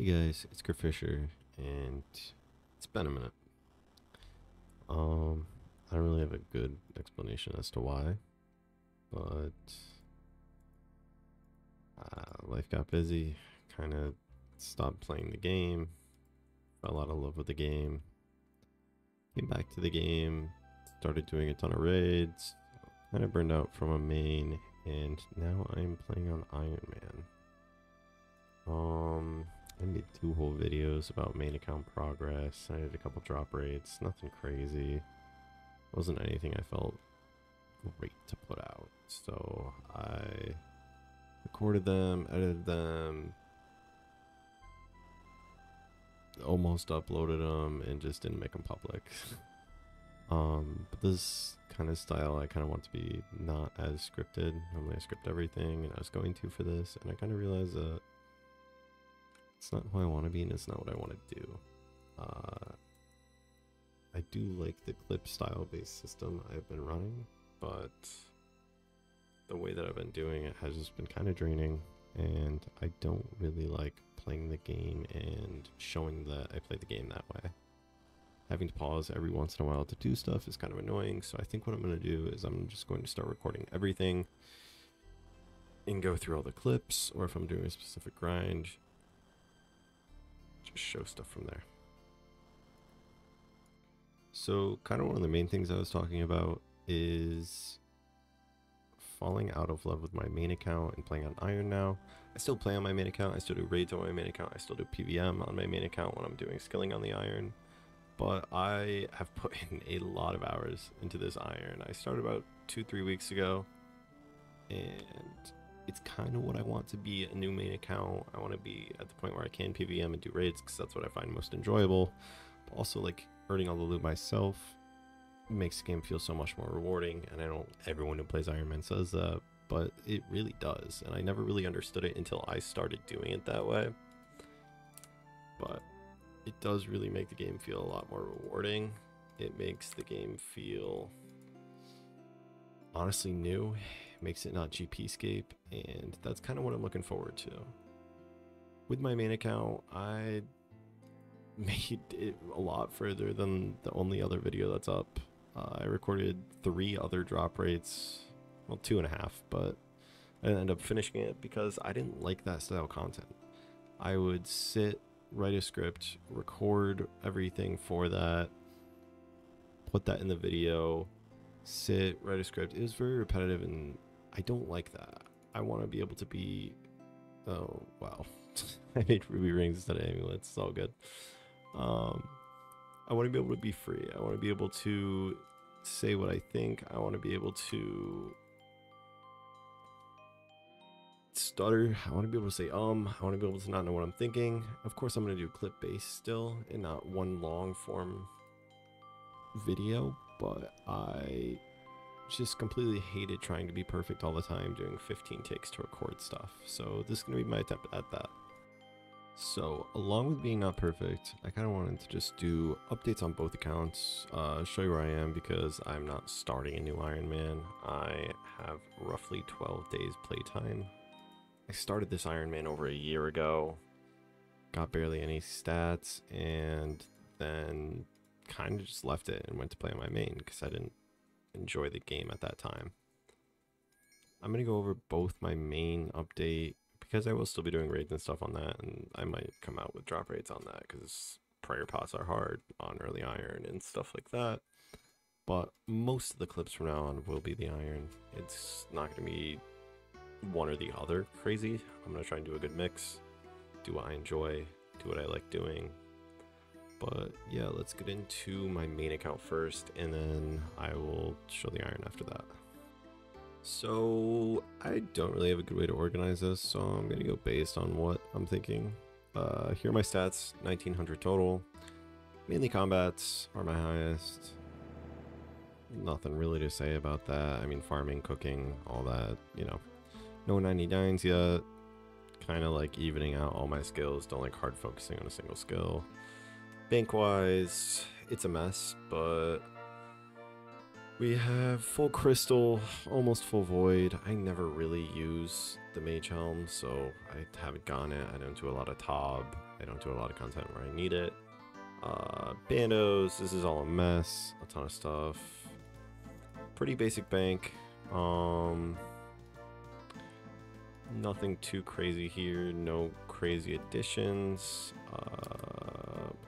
Hey guys, it's Fisher, and it's been a minute. I don't really have a good explanation as to why, but life got busy, kind of stopped playing the game, fell out of love with the game, came back to the game, started doing a ton of raids, kind of burned out from a main, and now I'm playing on Iron Man. I made 2 whole videos about main account progress. I did a couple drop raids, nothing crazy. Wasn't anything I felt great to put out. So I recorded them, edited them, almost uploaded them, and just didn't make them public. But this kind of style I kind of want to be not as scripted. Normally I script everything, and I was going to for this, and I kind of realized that it's not who I want to be, and it's not what I want to do. I do like the clip style based system I've been running, but the way that I've been doing it has just been kind of draining, and I don't really like playing the game and showing that I play the game that way. Having to pause every once in a while to do stuff is kind of annoying, so I think what I'm going to do is I'm just going to start recording everything and go through all the clips, or if I'm doing a specific grind, just show stuff from there. So kind of one of the main things I was talking about is falling out of love with my main account and playing on Iron now. I still play on my main account, I still do raids on my main account, I still do PVM on my main account when I'm doing skilling on the Iron, but I have put in a lot of hours into this Iron. I started about 2-3 weeks ago, and it's kind of what I want to be a new main account. I want to be at the point where I can PVM and do raids because that's what I find most enjoyable, but also like earning all the loot myself makes the game feel so much more rewarding. And I know everyone who plays Iron Man says that, but it really does, and I never really understood it until I started doing it that way. But it does really make the game feel a lot more rewarding. It makes the game feel honestly new, it makes it not GPscape, and that's kind of what I'm looking forward to. With my main account, I made it a lot further than the only other video that's up. I recorded 3 other drop rates, well 2.5, but I didn't end up finishing it because I didn't like that style content. I would sit, write a script, record everything for that, put that in the video, sit, write a script. It was very repetitive, and I don't like that. I want to be able to be, oh wow, I made ruby rings instead of amulets. It's all good. I want to be able to be free. I want to be able to say what I think. I want to be able to stutter. I want to be able to say I want to be able to not know what I'm thinking. Of course I'm going to do clip based still and not one long form video, but I just completely hated trying to be perfect all the time, doing 15 takes to record stuff. So this is going to be my attempt at that. So along with being not perfect, I kind of wanted to just do updates on both accounts, show you where I am, because I'm not starting a new Iron Man. I have roughly 12 days playtime. I started this Iron Man over a year ago, got barely any stats, and then kind of just left it and went to play on my main because I didn't enjoy the game at that time. I'm going to go over both my main update, because I will still be doing raids and stuff on that, and I might come out with drop raids on that because prayer pots are hard on early Iron and stuff like that. But most of the clips from now on will be the Iron. It's not going to be one or the other crazy. I'm going to try and do a good mix, do what I enjoy, do what I like doing. But yeah, let's get into my main account first, and then I will show the Iron after that. So I don't really have a good way to organize this, so I'm going to go based on what I'm thinking. Here are my stats, 1900 total. Mainly combats are my highest. Nothing really to say about that. I mean, farming, cooking, all that, you know. No 99s yet. Kind of like evening out all my skills. Don't like hard focusing on a single skill. Bank-wise, it's a mess, but We have full crystal, almost full void. I never really use the mage helm, so I haven't gone it. I don't do a lot of Tob. I don't do a lot of content where I need it. Bandos, this is all a mess. A ton of stuff. Pretty basic bank. Nothing too crazy here. No crazy additions.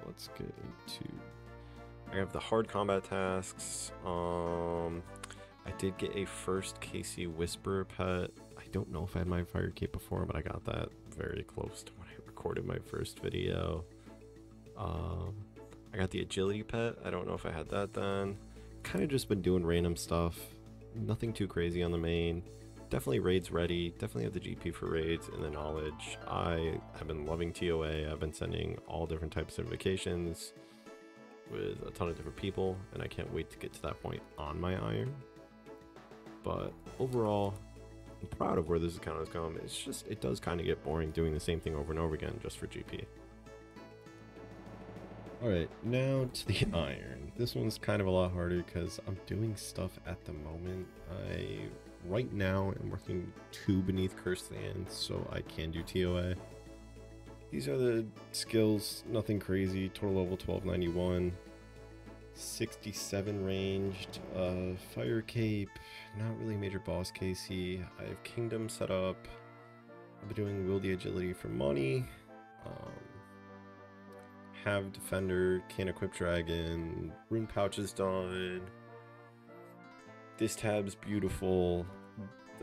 Let's get into... I have the hard combat tasks. I did get a first KC Whisperer pet. I don't know if I had my fire cape before, but I got that very close to when I recorded my first video. I got the agility pet. I don't know if I had that then. Kind of just been doing random stuff. Nothing too crazy on the main. Definitely raids ready. Definitely have the GP for raids and the knowledge. I have been loving TOA. I've been sending all different types of invocations with a ton of different people, and I can't wait to get to that point on my iron. But overall, I'm proud of where this account has come. It's just, it does kind of get boring doing the same thing over and over again just for GP. Alright, now to the iron. This one's kind of a lot harder because I'm doing stuff at the moment. Right now am working 2 beneath Cursed Lands, so I can do TOA. These are the skills, nothing crazy. Total level 1291, 67 ranged, fire cape, not really major boss KC. I have kingdom set up. I've been doing will the agility for money. Have defender, can equip dragon, rune pouch is done. This tab's beautiful.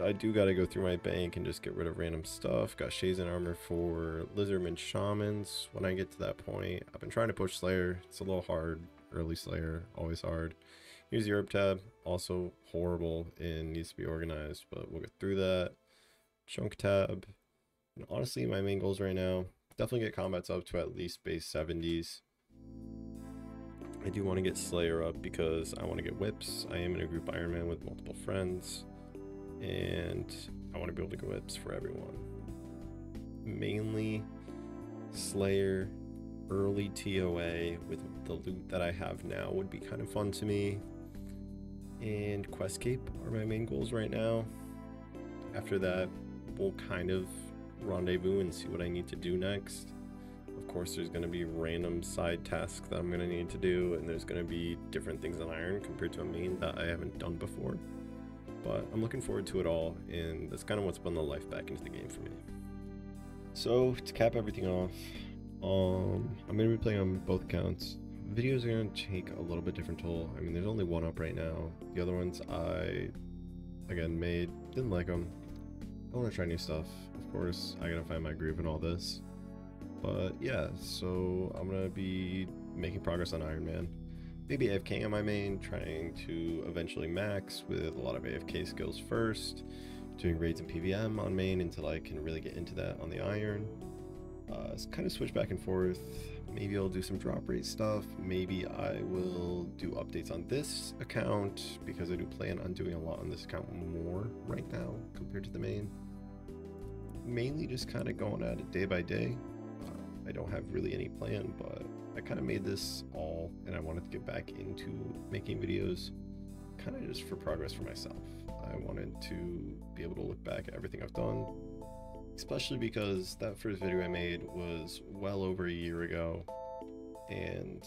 I do gotta go through my bank and just get rid of random stuff. Got Shazen armor for Lizardman Shamans when I get to that point. I've been trying to push Slayer. It's a little hard. Early Slayer, always hard. Here's the herb tab, also horrible and needs to be organized, but we'll get through that. Chunk tab. And honestly, my main goals right now, definitely get combats up to at least base 70s. I do want to get Slayer up because I want to get whips. I am in a group Ironman with multiple friends, and I want to be able to get whips for everyone. Mainly Slayer, early TOA with the loot that I have now would be kind of fun to me. And Quest Cape are my main goals right now. After that, we'll kind of rendezvous and see what I need to do next. Of course, there's going to be random side tasks that I'm going to need to do, and there's going to be different things on Iron compared to a main that I haven't done before. But I'm looking forward to it all, and that's kind of what's been the life back into the game for me. So, to cap everything off, I'm going to be playing on both accounts. Videos are going to take a little bit different toll. I mean, there's only one up right now. The other ones I, again, made, didn't like them. I want to try new stuff. Of course, I gotta find my groove in all this. But yeah, so I'm gonna be making progress on Iron Man. Maybe AFK on my main, trying to eventually max with a lot of AFK skills first, doing raids and PVM on main until I can really get into that on the Iron. Kind of switch back and forth. Maybe I'll do some drop rate stuff. Maybe I will do updates on this account because I do plan on doing a lot on this account more right now compared to the main. Mainly just kind of going at it day by day. I don't have really any plan, but I kind of made this all and I wanted to get back into making videos kind of just for progress for myself. I wanted to be able to look back at everything I've done, especially because that first video I made was well over a year ago, and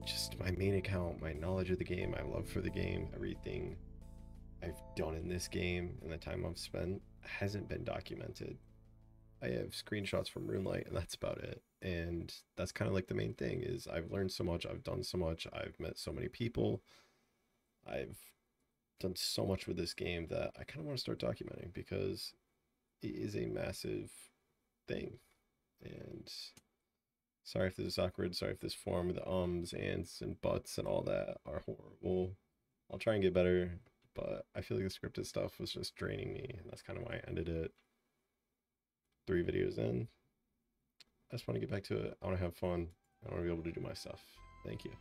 just my main account, my knowledge of the game, my love for the game, everything I've done in this game and the time I've spent hasn't been documented. I have screenshots from RuneLite and that's about it. And that's kind of like the main thing is I've learned so much, I've done so much, I've met so many people, I've done so much with this game that I kind of want to start documenting because it is a massive thing. And sorry if this is awkward, sorry if this form with the ums, ands, and buts and all that are horrible. I'll try and get better, but I feel like the scripted stuff was just draining me, and that's kind of why I ended it. 3 videos in. I just want to get back to it. I want to have fun. I want to be able to do my stuff. Thank you.